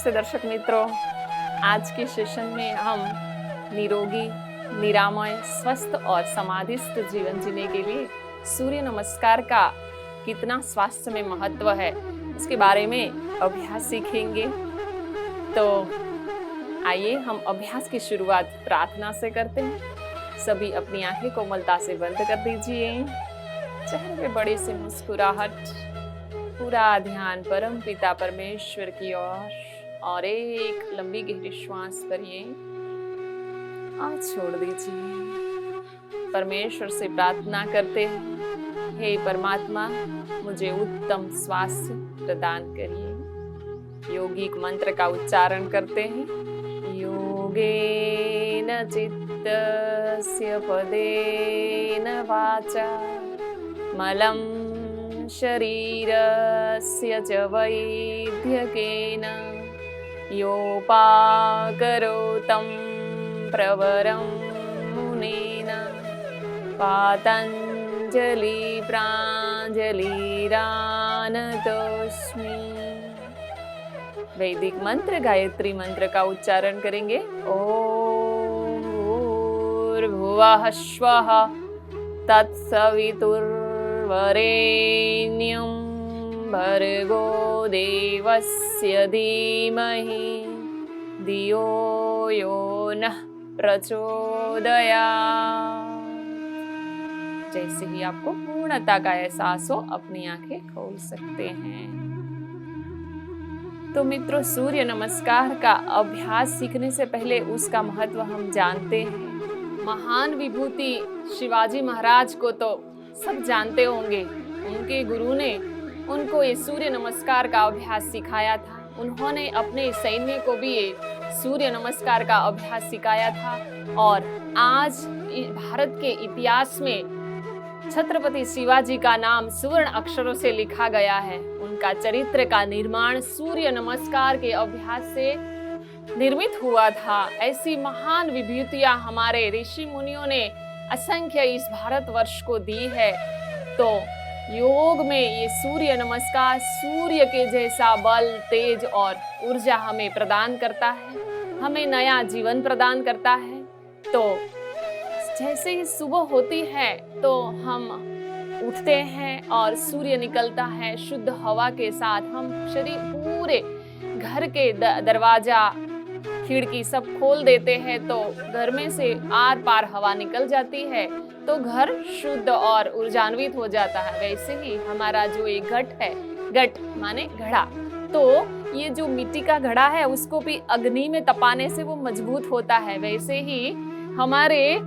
नमस्ते दर्शक मित्रों। आज के सेशन में हम निरोगी, निरामय, स्वस्थ और समाधिस्थ जीवन जीने के लिए सूर्य नमस्कार का कितना स्वास्थ्य में महत्व है इसके बारे में अभ्यास सीखेंगे। तो आइए हम अभ्यास की शुरुआत प्रार्थना से करते हैं। सभी अपनी आंखें कोमलता से बंद कर दीजिए। चेहरे पे बड़ी सी मुस्कुराहट, पूरा ध्यान परम पिता परमेश्वर की ओर और एक लंबी गहरी श्वास भरिए और छोड़ दीजिए। परमेश्वर से प्रार्थना करते हैं, हे परमात्मा मुझे उत्तम स्वास्थ्य प्रदान करिए। योगिक मंत्र का उच्चारण करते हैं। योगेन चित्तस्य पदेन वाचा मलं शरीरस्य च वैद्यकेन योपाकरोतं प्रवरं मुनेन पातञ्जलि प्राञ्जलिरानतोऽस्मि। वैदिक मंत्र गायत्री मंत्र का उच्चारण करेंगे। ओम भूर्भुवः स्वः तत्सवितुर्वरेण्यं भर्गो देवस्य धीमहि धियो यो नः प्रचोदयात्। जैसे ही आपको पूर्णता का एहसास हो अपनी आंखें खोल सकते हैं। तो मित्रों, सूर्य नमस्कार का अभ्यास सीखने से पहले उसका महत्व हम जानते हैं। महान विभूति शिवाजी महाराज को तो सब जानते होंगे। उनके गुरु ने उनको ये सूर्य नमस्कार का अभ्यास सिखाया था। उन्होंने अपने सैन्य को भी ये सूर्य नमस्कार का अभ्यास सिखाया था। और आज भारत के इतिहास में छत्रपति शिवाजी का नाम स्वर्ण अक्षरों से लिखा गया है। उनका चरित्र का निर्माण सूर्य नमस्कार के अभ्यास से निर्मित हुआ था। ऐसी महान विभूतियां हमारे ऋषि मुनियों ने असंख्य इस भारतवर्ष को दी है। तो योग में ये सूर्य नमस्कार सूर्य के जैसा बल, तेज और ऊर्जा हमें प्रदान करता है, हमें नया जीवन प्रदान करता है। तो जैसे ही सुबह होती है तो हम उठते हैं और सूर्य निकलता है शुद्ध हवा के साथ। हम शरीर पूरे घर के दरवाजा खिड़की सब खोल देते हैं तो घर में से आर पार हवा निकल जाती है तो घर शुद्ध और ऊर्जान्वित हो जाता है। वैसे ही हमारा जो ये घट है, घट माने घड़ा, तो ये जो मिट्टी का घड़ा है उसको भी अग्नि में तपाने से वो मजबूत होता है। वैसे ही हमारे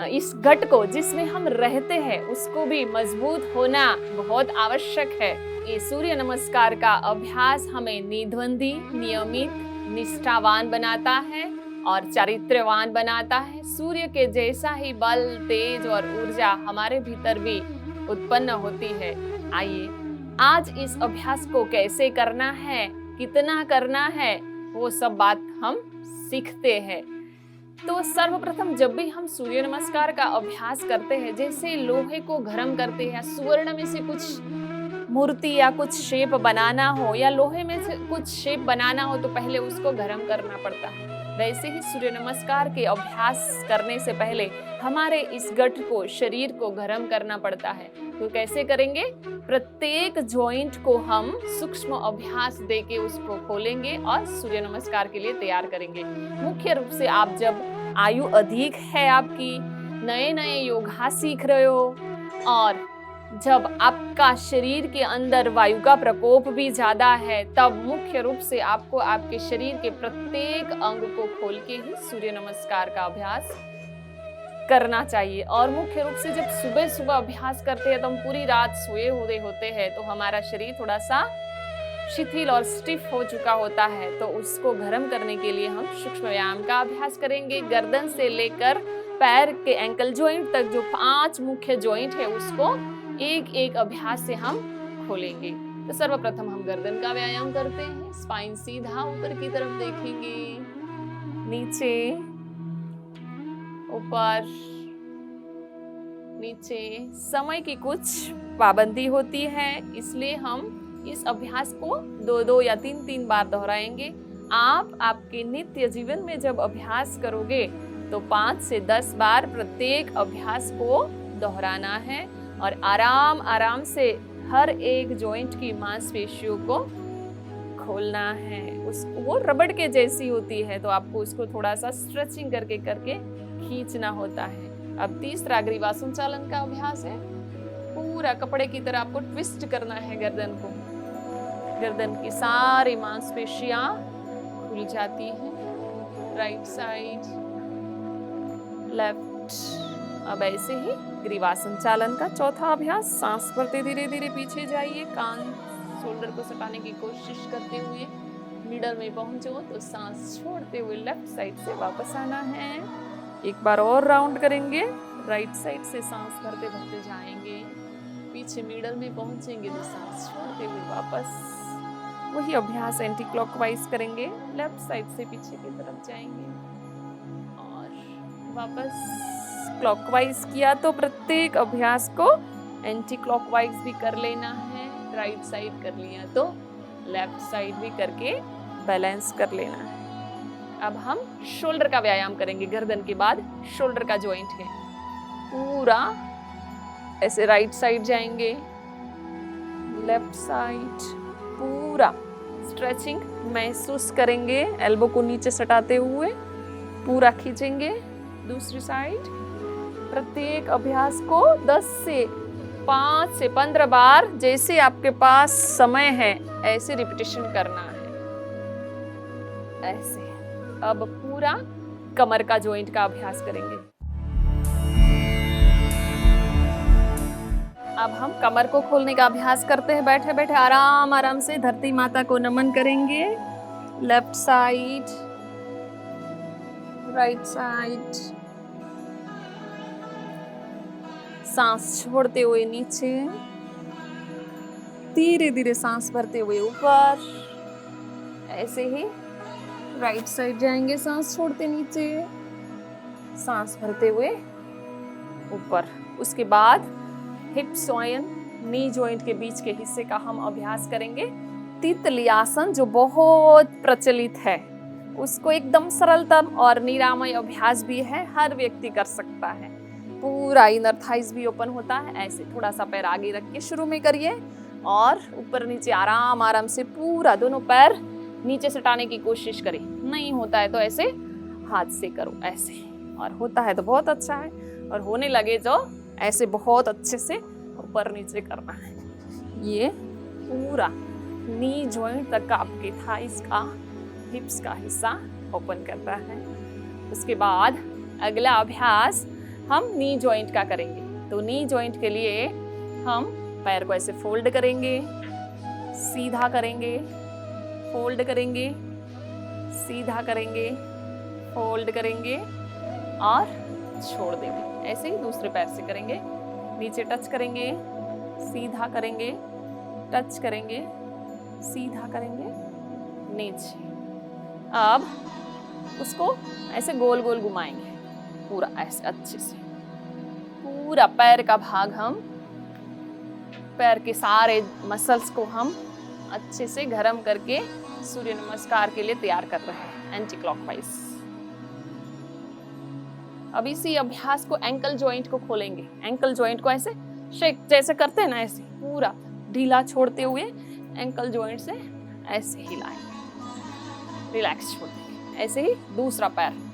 इस घट को जिसमें हम रहते हैं उसको भी मजबूत होना बहुत आवश्यक है। ये सूर्य नमस्कार का अभ्यास हमें निद्वंदी, नियमित, निष्ठावान बनाता है और चारित्र्यवान बनाता है। सूर्य के जैसा ही बल, तेज और ऊर्जा हमारे भीतर भी उत्पन्न होती है। आइए आज इस अभ्यास को कैसे करना है, कितना करना है, वो सब बात हम सीखते हैं। तो सर्वप्रथम जब भी हम सूर्य नमस्कार का अभ्यास करते हैं, जैसे लोहे को गर्म करते हैं, स्वर्ण में से कुछ मूर्ति या कुछ शेप बनाना हो या लोहे में से कुछ शेप बनाना हो तो पहले उसको गर्म करना पड़ता है। वैसे ही सूर्य नमस्कार के अभ्यास करने से पहले हमारे इस गठ को, शरीर को गर्म करना पड़ता है। तो कैसे करेंगे? प्रत्येक जॉइंट को हम सूक्ष्म अभ्यास देके उसको खोलेंगे और सूर्य नमस्कार के लिए तैयार करेंगे। मुख्य रूप से आप जब आयु अधिक है, आपकी नए नए योगा सीख रहे हो और जब आपका शरीर के अंदर वायु का प्रकोप भी ज्यादा है, तब मुख्य रूप से आपको आपके शरीर के प्रत्येक अंग को खोल के ही सूर्य नमस्कार का अभ्यास करना चाहिए। और मुख्य रूप से जब सुबह सुबह अभ्यास करते हैं तो हम पूरी रात सोए हुए होते हैं तो हमारा शरीर थोड़ा सा शिथिल और स्टिफ हो चुका होता है। तो उसको गर्म करने के लिए हम सूक्ष्म व्यायाम का अभ्यास करेंगे। गर्दन से लेकर पैर के एंकल जॉइंट तक जो 5 मुख्य जॉइंट है उसको एक एक अभ्यास से हम खोलेंगे। तो सर्वप्रथम हम गर्दन का व्यायाम करते हैं। स्पाइन सीधा ऊपर की तरफ देखेंगे, नीचे, ऊपर, नीचे। समय की कुछ पाबंदी होती है, इसलिए हम इस अभ्यास को 2-2 या 3-3 बार दोहराएंगे आप आपके नित्य जीवन में जब अभ्यास करोगे तो 5 से 10 बार प्रत्येक अभ्यास को दोहराना है और आराम आराम से हर एक जॉइंट की मांसपेशियों को खोलना है। वो रबड़ के जैसी होती है, तो आपको उसको थोड़ा सा स्ट्रेचिंग करके करके खींचना होता है। अब तीसरा ग्रीवासन चालन का अभ्यास है। पूरा कपड़े की तरह आपको ट्विस्ट करना है गर्दन को। गर्दन की सारी मांसपेशियां खुल जाती हैं। Right side, left. अब ऐसे ही ग्रीवासन चालन का चौथा अभ्यास। सांस भरते धीरे धीरे पीछे जाइए, कान शोल्डर को सटाने की कोशिश करते हुए मिडल में पहुंचो तो सांस छोड़ते हुए लेफ्ट साइड से वापस आना है। एक बार और राउंड करेंगे। राइट साइड से सांस भरते भरते जाएंगे, पीछे मिडल में पहुंचेंगे तो सांस छोड़ते हुए वापस। वही अभ्यास एंटी क्लॉकवाइज करेंगे। लेफ्ट साइड से पीछे की तरफ जाएंगे और वापस क्लॉकवाइज किया तो प्रत्येक अभ्यास को एंटी क्लॉकवाइज भी कर लेना है। राइट साइड कर लिया तो लेफ्ट साइड भी करके बैलेंस कर लेना है। अब हम शोल्डर का व्यायाम करेंगे। गर्दन के बाद शोल्डर का जॉइंट है। पूरा ऐसे राइट साइड जाएंगे, लेफ्ट साइड, पूरा स्ट्रेचिंग महसूस करेंगे। एल्बो को नीचे सटाते हुए पूरा खींचेंगे। दूसरी साइड प्रत्येक अभ्यास को 5 से 15 बार जैसे आपके पास समय है ऐसे रिपीटेशन करना है। ऐसे अब पूरा कमर का जॉइंट का अभ्यास करेंगे। अब हम कमर को खोलने का अभ्यास करते हैं। बैठे बैठे आराम आराम से धरती माता को नमन करेंगे। लेफ्ट साइड, राइट साइड, सांस छोड़ते हुए नीचे, धीरे धीरे सांस भरते हुए ऊपर। ऐसे ही राइट साइड जाएंगे, सांस छोड़ते नीचे, सांस भरते हुए ऊपर। उसके बाद हिप जॉइंट, नी जॉइंट के बीच के हिस्से का हम अभ्यास करेंगे। तितली आसन जो बहुत प्रचलित है, उसको एकदम सरलतम और निरामय अभ्यास भी है, हर व्यक्ति कर सकता है। पूरा इनर थाइज भी ओपन होता है। ऐसे थोड़ा सा पैर आगे रख के शुरू में करिए और ऊपर नीचे आराम आराम से पूरा दोनों पैर नीचे सटाने की कोशिश करें। नहीं होता है तो ऐसे हाथ से करो ऐसे, और होता है तो बहुत अच्छा है, और होने लगे तो ऐसे बहुत अच्छे से ऊपर नीचे करना है। ये पूरा नी जॉइंट तक आपके थाइस का, हिप्स का हिस्सा ओपन करता है। उसके बाद अगला अभ्यास हम नी जॉइंट का करेंगे। तो नी जॉइंट के लिए हम पैर को ऐसे फोल्ड करेंगे, सीधा करेंगे, फोल्ड करेंगे, सीधा करेंगे, फोल्ड करेंगे और छोड़ देंगे। ऐसे ही दूसरे पैर से करेंगे। नीचे टच करेंगे, सीधा करेंगे, टच करेंगे, सीधा करेंगे, नीचे। अब उसको ऐसे गोल गोल घुमाएंगे पूरा, ऐसे अच्छे से पूरा पैर का भाग, हम पैर के सारे मसल्स को हम अच्छे से गरम करके सूर्य नमस्कार के लिए तैयार कर रहे हैं एंटी क्लॉकवाइज। अब इसी अभ्यास को एंकल जॉइंट को खोलेंगे। एंकल जॉइंट को ऐसे शेक जैसे करते हैं ना, ऐसे पूरा ढीला छोड़ते हुए एंकल जॉइंट से ऐसे हिलाएंगे, रिलैक्स छोड़ देंगे। ऐसे ही दूसरा पैर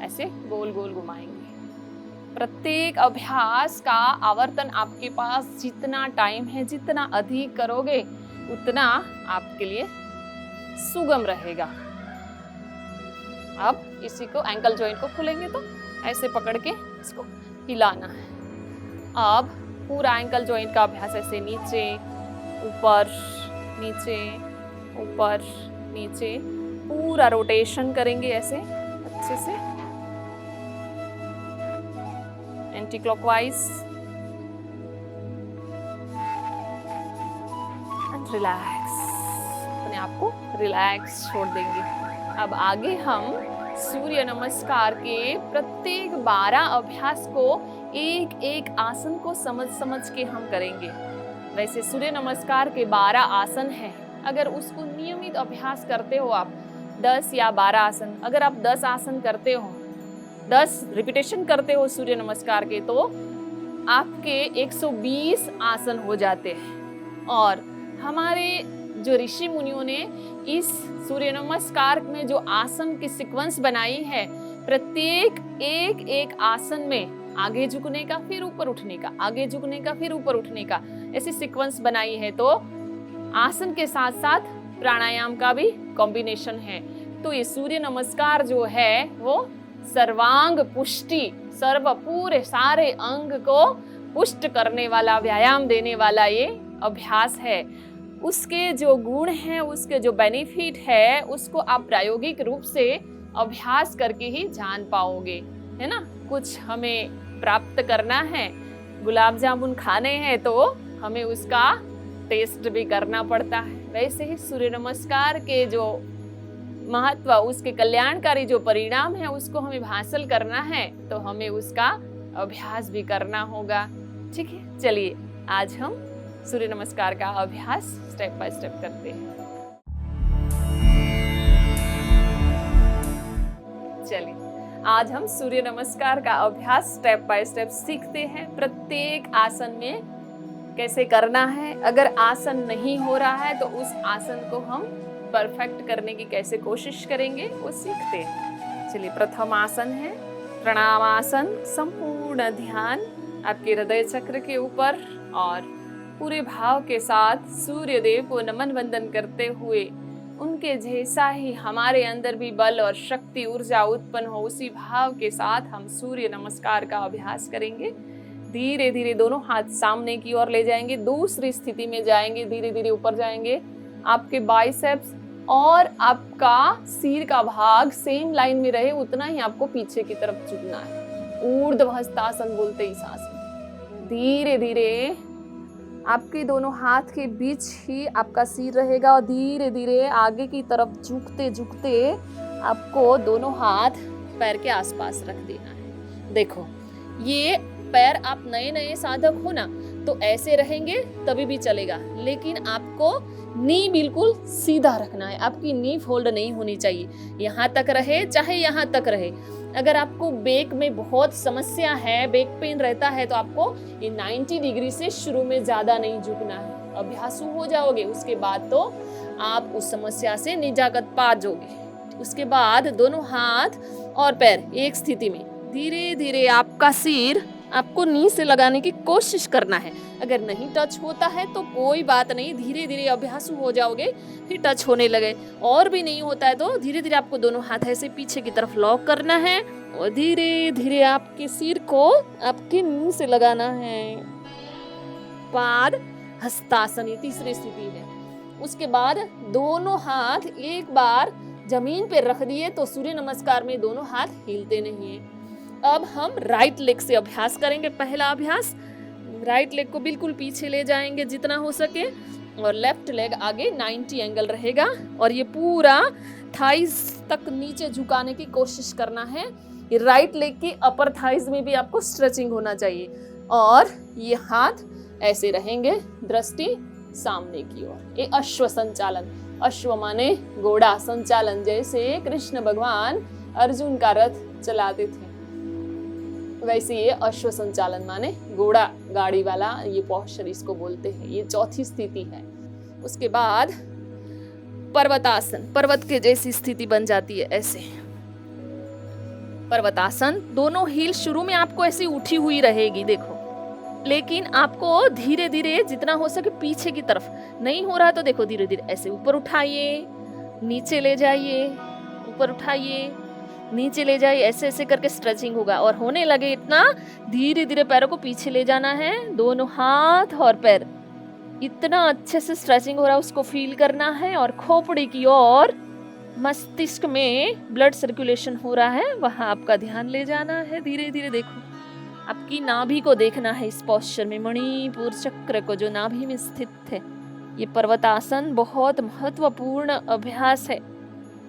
ऐसे गोल गोल घुमाएंगे। प्रत्येक अभ्यास का आवर्तन आपके पास जितना टाइम है, जितना अधिक करोगे उतना आपके लिए सुगम रहेगा। अब इसी को एंकल जॉइंट को खोलेंगे तो ऐसे पकड़ के इसको हिलाना है। अब पूरा एंकल जॉइंट का अभ्यास ऐसे नीचे ऊपर, नीचे ऊपर, नीचे, पूरा रोटेशन करेंगे ऐसे अच्छे से एंटी क्लॉकवाइज एंड रिलैक्स। अपने आप को रिलैक्स छोड़ देंगे। अब आगे हम सूर्य नमस्कार के प्रत्येक 12 अभ्यास को एक एक आसन को समझ समझ के हम करेंगे। वैसे सूर्य नमस्कार के 12 आसन हैं, अगर उसको नियमित अभ्यास करते हो आप, 10 या 12 आसन, अगर आप 10 आसन करते हो, 10 रिपीटेशन करते हो सूर्य नमस्कार के, तो आपके 120 आसन हो जाते हैं। और हमारे जो ऋषि मुनियों ने इस सूर्य नमस्कार में जो आसन की सीक्वेंस बनाई है, प्रत्येक एक एक आसन में आगे झुकने का, फिर ऊपर उठने का, आगे झुकने का, फिर ऊपर उठने का, ऐसी सीक्वेंस बनाई है। तो आसन के साथ साथ प्राणायाम का भी कॉम्बिनेशन है। तो ये सूर्य नमस्कार जो है वो सर्वांग पुष्टि, सर्व पूरे सारे अंग को पुष्ट करने वाला, व्यायाम देने वाला ये अभ्यास है। उसके जो गुण हैं, उसके जो बेनिफिट है, उसको आप प्रायोगिक रूप से अभ्यास करके ही जान पाओगे, है ना। कुछ हमें प्राप्त करना है, गुलाब जामुन खाने हैं, तो हमें उसका टेस्ट भी करना पड़ता है। वैसे ही सूर्य नमस्कार के जो महत्व, उसके कल्याणकारी जो परिणाम है, उसको हमें हासिल करना है, तो हमें उसका अभ्यास भी करना होगा। ठीक है, चलिए आज हम सूर्य नमस्कार का अभ्यास स्टेप बाय स्टेप करते हैं। चलिए आज हम सूर्य नमस्कार का अभ्यास स्टेप बाय स्टेप सीखते हैं। प्रत्येक आसन में कैसे करना है, अगर आसन नहीं हो रहा है तो उस आसन को हम परफेक्ट करने की कैसे कोशिश करेंगे वो सीखते हैं। चलिए, प्रथम आसन है प्रणाम आसन। संपूर्ण ध्यान आपके हृदय चक्र के ऊपर और पूरे भाव के साथ सूर्य देव को नमन वंदन करते हुए उनके जैसा ही हमारे अंदर भी बल और शक्ति, ऊर्जा उत्पन्न हो, उसी भाव के साथ हम सूर्य नमस्कार का अभ्यास करेंगे। धीरे धीरे दोनों हाथ सामने की ओर ले जाएंगे, दूसरी स्थिति में जाएंगे, धीरे धीरे ऊपर जाएंगे। आपके बाइसेप्स और आपका सिर का भाग सेम लाइन में रहे, उतना ही आपको पीछे की तरफ झुकना है। ऊर्ध्व हस्तासन बोलते इस आसन। धीरे धीरे आपके दोनों हाथ के बीच ही आपका सिर रहेगा और धीरे धीरे आगे की तरफ झुकते झुकते आपको दोनों हाथ पैर के आसपास रख देना है। देखो, ये पैर, आप नए नए साधक हो ना, तो ऐसे रहेंगे तभी भी चलेगा, लेकिन आपको नी बिल्कुल सीधा रखना है। आपकी नी फोल्ड नहीं होनी चाहिए, यहाँ तक रहे चाहे यहाँ तक रहे। अगर आपको बैक में बहुत समस्या है, बैक पेन रहता है, तो आपको ये 90 डिग्री से शुरू में ज्यादा नहीं झुकना है। अभ्यासु हो जाओगे उसके बाद तो आप उस समस्या से निजात पा जाओगे। उसके बाद दोनों हाथ और पैर एक स्थिति में, धीरे धीरे आपका सिर आपको नी से लगाने की कोशिश करना है। अगर नहीं टच होता है तो कोई बात नहीं, धीरे धीरे अभ्यासु हो जाओगे, फिर टच होने लगे। और भी नहीं होता है तो धीरे धीरे आपको दोनों हाथ ऐसे पीछे की तरफ लॉक करना है और धीरे धीरे आपके सिर को आपके नी से लगाना है। पाद हस्तासन, ये तीसरी स्थिति है। उसके बाद दोनों हाथ एक बार जमीन पे रख दिए तो सूर्य नमस्कार में दोनों हाथ हिलते नहीं है। अब हम राइट लेग से अभ्यास करेंगे। पहला अभ्यास, राइट लेग को बिल्कुल पीछे ले जाएंगे जितना हो सके और लेफ्ट लेग आगे 90 एंगल रहेगा और ये पूरा थाइज तक नीचे झुकाने की कोशिश करना है। ये राइट लेग की अपर थाइज में भी आपको स्ट्रेचिंग होना चाहिए और ये हाथ ऐसे रहेंगे, दृष्टि सामने की ओर। ये अश्व संचालन, अश्व माने घोड़ा, संचालन जैसे कृष्ण भगवान अर्जुन का रथ चलाते थे, वैसे ये अश्व संचालन माने घोड़ा गाड़ी वाला, ये पॉस्चर इसको बोलते हैं। ये चौथी स्थिति है। उसके बाद पर्वतासन, पर्वत के जैसी स्थिति बन जाती है ऐसे। पर्वतासन, दोनों हील शुरू में आपको ऐसी उठी हुई रहेगी, देखो, लेकिन आपको धीरे धीरे जितना हो सके पीछे की तरफ। नहीं हो रहा तो देखो धीरे धीरे ऐसे ऊपर उठाइए, नीचे ले जाइए, ऊपर उठाइए, नीचे ले जाइए, ऐसे ऐसे करके स्ट्रेचिंग होगा। और होने लगे इतना, धीरे धीरे पैरों को पीछे ले जाना है, दोनों हाथ और पैर, इतना अच्छे से स्ट्रेचिंग हो रहा है उसको फील करना है। और खोपड़ी की ओर, मस्तिष्क में ब्लड सर्कुलेशन हो रहा है, वहां आपका ध्यान ले जाना है। धीरे धीरे देखो, आपकी नाभि को देखना है इस पोस्चर में, मणिपुर चक्र को जो नाभि में स्थित है। ये पर्वतासन बहुत महत्वपूर्ण अभ्यास है,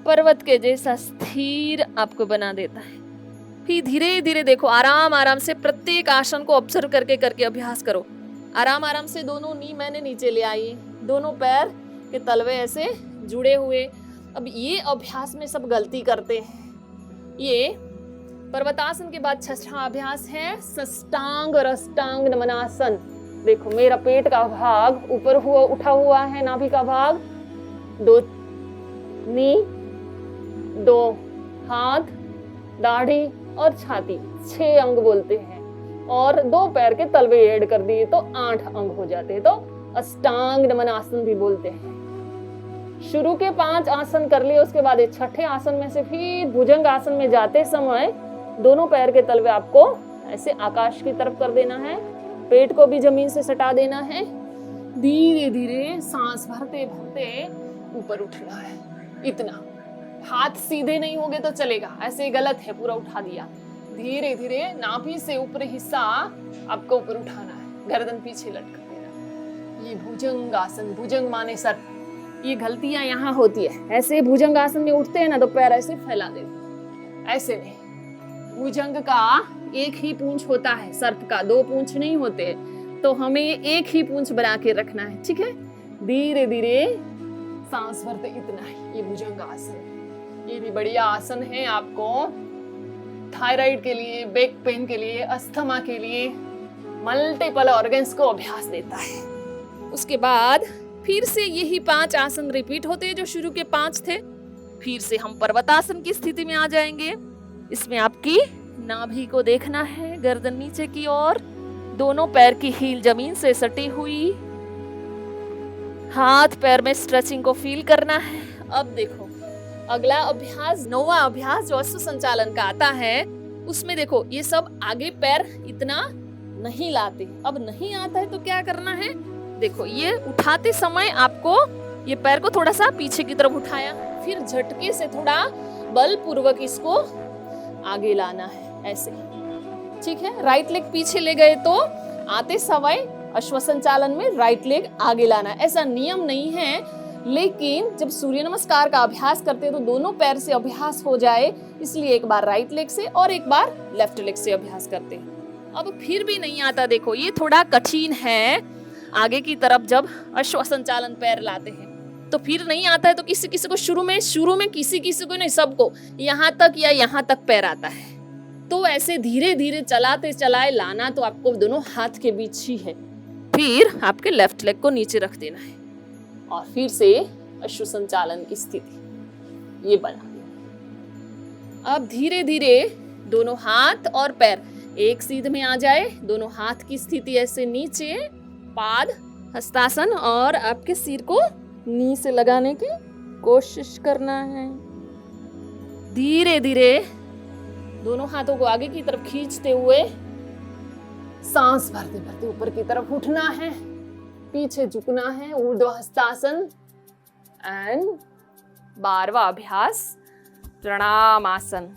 पर्वत के जैसा स्थिर आपको बना देता है। फिर धीरे धीरे देखो, आराम आराम से प्रत्येक आसन को ऑब्जर्व करके करके अभ्यास करो। आराम आराम से दोनों नी मैंने नीचे ले आई, दोनों पैर के तलवे ऐसे जुड़े हुए, अब ये अभ्यास में सब गलती करते हैं। ये पर्वतासन के बाद छठा अभ्यास है सष्टांग और अष्टांग नमनासन। देखो मेरा पेट का भाग ऊपर हुआ उठा हुआ है, नाभि का भाग, 2 नी, 2 हाथ, दाढ़ी और छाती, 6 अंग बोलते हैं, और 2 पैर के तलवे ऐड कर दिए तो 8 अंग हो जाते हैं, तो अष्टांग नमन आसन भी बोलते हैं। शुरू के 5 आसन कर लिए, उसके बाद छठे आसन में से फिर भुजंग आसन में जाते समय दोनों पैर के तलवे आपको ऐसे आकाश की तरफ कर देना है, पेट को भी जमीन से सटा देना है, धीरे धीरे सांस भरते भरते ऊपर उठना है। इतना, हाथ सीधे नहीं होंगे तो चलेगा, ऐसे गलत है, पूरा उठा दिया। धीरे धीरे नाभि से ऊपरी हिस्सा आपको ऊपर उठाना है, गर्दन पीछे लटका देना। ये भुजंग आसन, भुजंग माने सर। ये गलतियां यहाँ होती है, ऐसे भुजंग आसन में उठते हैं ना तो पैर ऐसे फैला देते, ऐसे नहीं। भुजंग का एक ही पूंछ होता है, सर्प का 2 पूंछ नहीं होते, तो हमें एक ही पूंछ बना के रखना है, ठीक है। धीरे धीरे सांस भरते, इतना ही। ये भुजंग आसन, ये भी बढ़िया आसन है आपको थायराइड के लिए, बैक पेन के लिए, अस्थमा के लिए, मल्टीपल ऑर्गन्स को अभ्यास देता है। उसके बाद फिर से यही 5 आसन रिपीट होते हैं जो शुरू के 5 थे। फिर से हम पर्वतासन की स्थिति में आ जाएंगे। इसमें आपकी नाभि को देखना है, गर्दन नीचे की ओर, दोनों पैर की हील जमीन से सटी हुई, हाथ पैर में स्ट्रेचिंग को फील करना है। अब देखो अगला अभ्यास, 9वां अभ्यास जो अश्व संचालन का आता है, उसमें देखो ये सब आगे पैर इतना नहीं लाते। अब नहीं आता है तो क्या करना है, देखो ये उठाते समय आपको ये पैर को थोड़ा सा पीछे की तरफ उठाया, फिर झटके से थोड़ा बल पूर्वक इसको आगे लाना है, ऐसे, ठीक है। राइट लेग पीछे ले गए तो आते समय अश्व संचालन में राइट लेग आगे लाना है। ऐसा नियम नहीं है, लेकिन जब सूर्य नमस्कार का अभ्यास करते हैं तो दोनों पैर से अभ्यास हो जाए, इसलिए एक बार राइट लेग से और एक बार लेफ्ट लेग से अभ्यास करते हैं। अब फिर भी नहीं आता, देखो ये थोड़ा कठिन है। आगे की तरफ जब अश्व संचालन पैर लाते हैं तो फिर नहीं आता है, तो किसी किसी को शुरू में किसी को नहीं, सबको यहाँ तक या यहाँ तक पैर आता है। तो ऐसे धीरे धीरे चलाते चलाए लाना तो आपको दोनों हाथ के बीच ही है। फिर आपके लेफ्ट लेग को नीचे रख देना है और फिर से अश्व संचालन की स्थिति ये बना देना। अब धीरे धीरे दोनों हाथ और पैर एक सीध में आ जाए, दोनों हाथ की स्थिति ऐसे नीचे, पाद हस्तासन, और आपके सिर को नी से लगाने की कोशिश करना है। धीरे धीरे दोनों हाथों को आगे की तरफ खींचते हुए सांस भरते भरते ऊपर की तरफ उठना है, पीछे झुकना है, ऊर्ध्व हस्तासन। एंड 12वां अभ्यास प्रणाम आसन।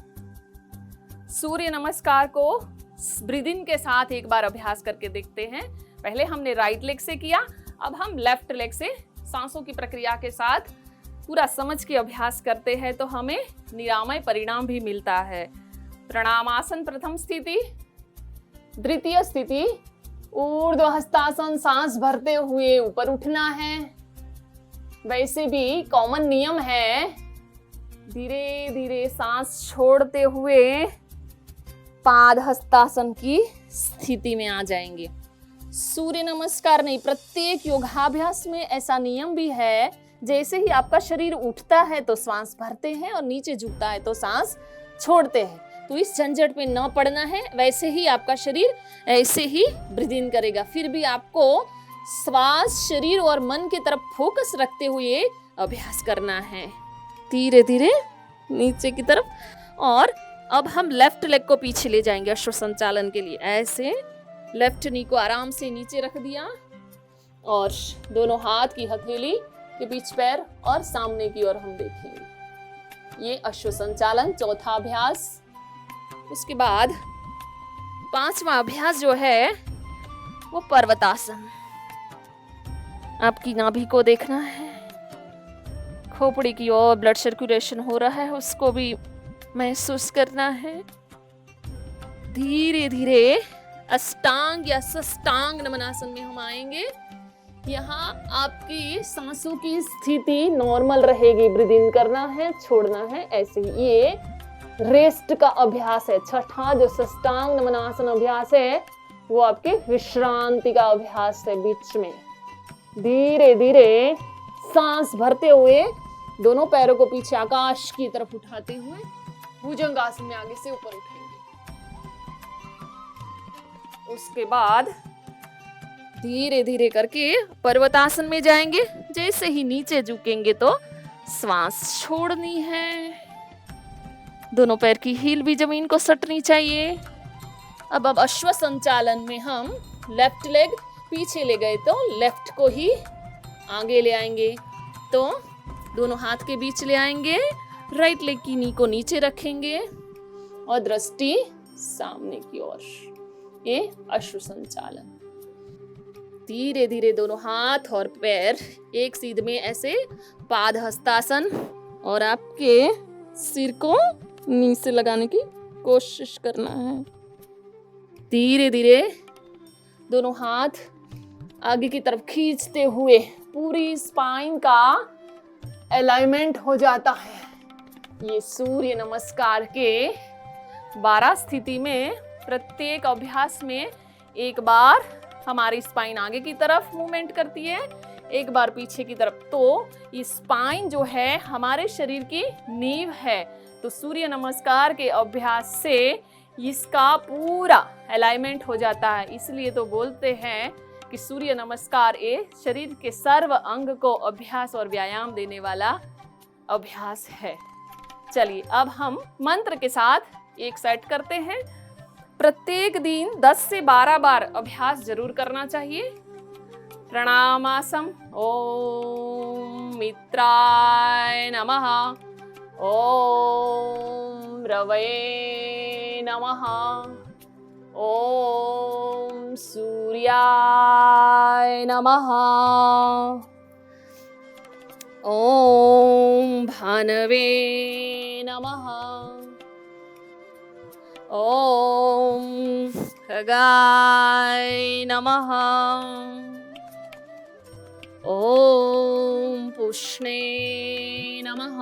सूर्य नमस्कार को ब्रीथ इन के साथ एक बार अभ्यास करके देखते हैं। पहले हमने राइट लेग से किया, अब हम लेफ्ट लेग से सांसों की प्रक्रिया के साथ पूरा समझ के अभ्यास करते हैं तो हमें निरामय परिणाम भी मिलता है। प्रणामासन प्रथम स्थिति। द्वितीय स्थिति ऊर्ध्व हस्तासन, सांस भरते हुए ऊपर उठना है। वैसे भी कॉमन नियम है, धीरे धीरे सांस छोड़ते हुए पाद हस्तासन की स्थिति में आ जाएंगे। सूर्य नमस्कार नहीं, प्रत्येक योगाभ्यास में ऐसा नियम भी है, जैसे ही आपका शरीर उठता है तो सांस भरते हैं और नीचे झुकता है तो सांस छोड़ते हैं। तो इस झंझट में न पड़ना है, वैसे ही आपका शरीर ऐसे ही ब्रीथ इन करेगा। फिर भी आपको श्वास, शरीर और मन की तरफ फोकस रखते हुए अभ्यास करना है, धीरे धीरे नीचे की तरफ। और अब हम लेफ्ट लेग को पीछे ले जाएंगे अश्व संचालन के लिए। ऐसे लेफ्ट नी को आराम से नीचे रख दिया और दोनों हाथ की हथेली के बीच पैर और सामने की ओर हम देखेंगे। ये अश्व संचालन चौथा अभ्यास। उसके बाद 5वां अभ्यास जो है वो पर्वतासन। आपकी नाभि को देखना है, खोपड़ी की ओर ब्लड सर्कुलेशन हो रहा है उसको भी महसूस करना है। धीरे धीरे अष्टांग या सष्टांग नमनासन में हम आएंगे। यहाँ आपकी सांसों की स्थिति नॉर्मल रहेगी। ब्रीद इन करना है, छोड़ना है, ऐसे ही। ये रेस्ट का अभ्यास है। छठा जो साष्टांग नमनासन अभ्यास है वो आपके विश्रांति का अभ्यास है। बीच में धीरे धीरे सांस भरते हुए दोनों पैरों को पीछे आकाश की तरफ उठाते हुए भुजंगासन में आगे से ऊपर उठेंगे। उसके बाद धीरे धीरे करके पर्वतासन में जाएंगे। जैसे ही नीचे झुकेंगे तो श्वास छोड़नी है। दोनों पैर की हील भी जमीन को सटनी चाहिए। अब अश्व संचालन में हम लेफ्ट लेग पीछे ले गए तो लेफ्ट को ही आगे ले आएंगे। तो दोनों हाथ के बीच ले आएंगे, राइट लेग की नी को नीचे रखेंगे और दृष्टि सामने की ओर। ये अश्व संचालन। धीरे धीरे दोनों हाथ और पैर एक सीध में ऐसे पाद हस्तासन और आपके सिर को नी से लगाने की कोशिश करना है। धीरे धीरे दोनों हाथ आगे की तरफ खींचते हुए पूरी स्पाइन का अलाइनमेंट हो जाता है। ये सूर्य नमस्कार के 12 स्थिति में प्रत्येक अभ्यास में एक बार हमारी स्पाइन आगे की तरफ मूवमेंट करती है, एक बार पीछे की तरफ। तो ये स्पाइन जो है हमारे शरीर की नींव है। तो सूर्य नमस्कार के अभ्यास से इसका पूरा अलाइनमेंट हो जाता है। इसलिए तो बोलते हैं कि सूर्य नमस्कार ये शरीर के सर्व अंग को अभ्यास और व्यायाम देने वाला अभ्यास है। चलिए अब हम मंत्र के साथ एक सेट करते हैं। प्रत्येक दिन 10 से 12 बार अभ्यास जरूर करना चाहिए। प्रणामासम। ओम मित्राय नमः। ओम रवये नमः। ओम सूर्याय नमः। ओम भानवे नमः। ओम खगाय नमः। ओम पुष्णे नमः।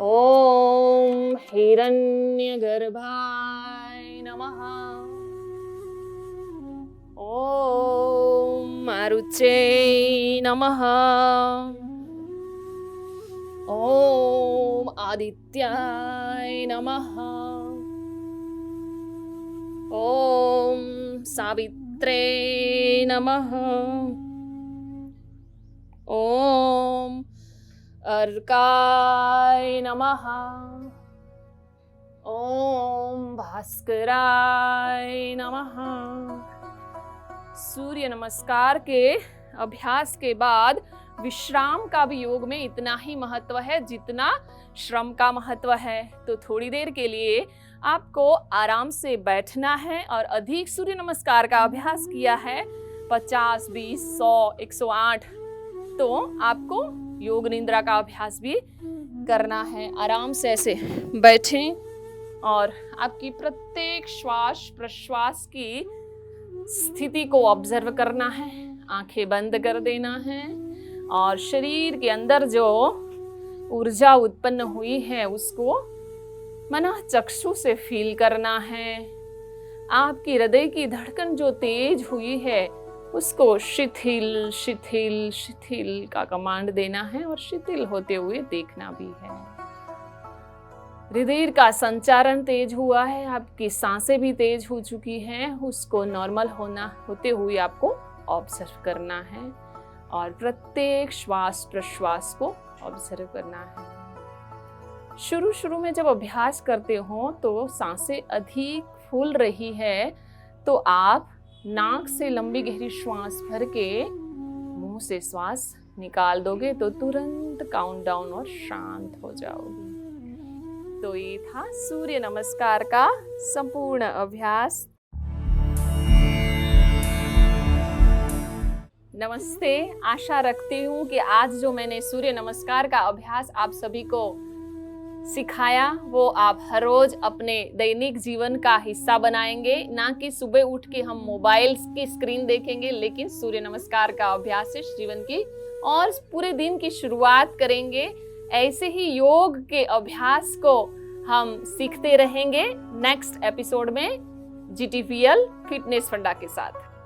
ओम हिरण्यगर्भाय नमः। ओम मारुचे नमः। ओम आदित्याय नमः। ओम सावित्रे नमः। ओम अर्काय नमः। ओम भास्कराय नमः। सूर्य नमस्कार के अभ्यास के बाद विश्राम का भी योग में इतना ही महत्व है जितना श्रम का महत्व है। तो थोड़ी देर के लिए आपको आराम से बैठना है और अधिक सूर्य नमस्कार का अभ्यास किया है 50, 20, 100, 108, तो आपको योग निद्रा का अभ्यास भी करना है। आराम से ऐसे बैठें और आपकी प्रत्येक श्वास प्रश्वास की स्थिति को ऑब्जर्व करना है। आंखें बंद कर देना है और शरीर के अंदर जो ऊर्जा उत्पन्न हुई है उसको मनः चक्षु से फील करना है। आपकी हृदय की धड़कन जो तेज हुई है उसको शिथिल शिथिल शिथिल का कमांड देना है और शिथिल होते हुए देखना भी है। हृदय का संचारण तेज हुआ है, आपकी सांसें भी तेज हो चुकी हैं, उसको नॉर्मल होते हुए आपको ऑब्जर्व करना है और प्रत्येक श्वास प्रश्वास को ऑब्जर्व करना है। शुरू में जब अभ्यास करते हो तो सांसें अधिक फूल रही है तो आप नाक से लंबी गहरी श्वास भर के मुंह से श्वास निकाल दोगे तो तुरंत काउंट डाउन और शांत हो जाओगे। तो ये था सूर्य नमस्कार का संपूर्ण अभ्यास। नमस्ते, आशा रखती हूँ कि आज जो मैंने सूर्य नमस्कार का अभ्यास आप सभी को सिखाया वो आप हर रोज अपने दैनिक जीवन का हिस्सा बनाएंगे, ना कि सुबह उठ के हम मोबाइल की स्क्रीन देखेंगे, लेकिन सूर्य नमस्कार का अभ्यास से जीवन की और पूरे दिन की शुरुआत करेंगे। ऐसे ही योग के अभ्यास को हम सीखते रहेंगे नेक्स्ट एपिसोड में GTPL फिटनेस फंडा के साथ।